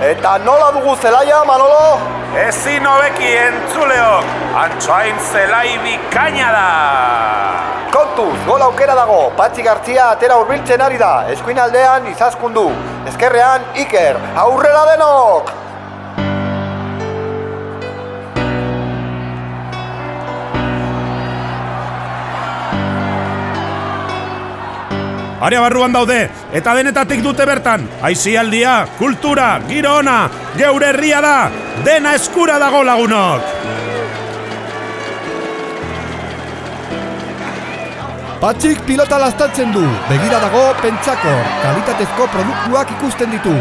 Eta nola dugu zelaia, Manolo? Ezin hobeki entzuleok, Antsoain zelai bikaina da! Kontuz, gol aukera dago, Patxi Gartzia atera hurbiltzen ari da, eskuin aldean Izaskundu, ezkerrean Iker, aurrera denok! Area barruan daude, eta denetatik dute bertan. Aisialdia, kultura, giro ona, geure herria da, dena eskura dago lagunok. Patxik pilota lastatzen du, begira dago pentsako, kalitatezko produktuak ikusten ditu.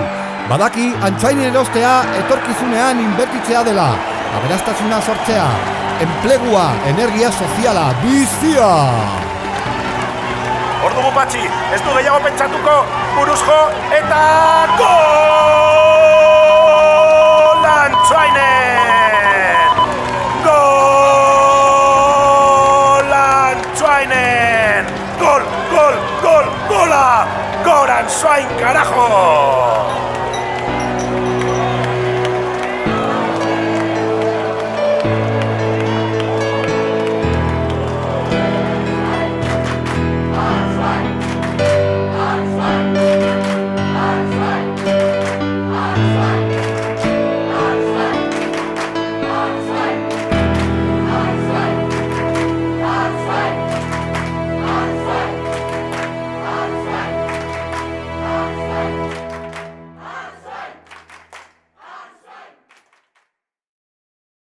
Badaki Antsoainen erostea etorkizunean inbertitzea dela, aberastasuna sortzea, enplegua, energia soziala, bizia! Hor dugu Patxi, ez du gehiago pentsatuko, buruzko eta gol Antsoainen! Gol Antsoainen! Gol, gola! Gol Antsoain, carajo!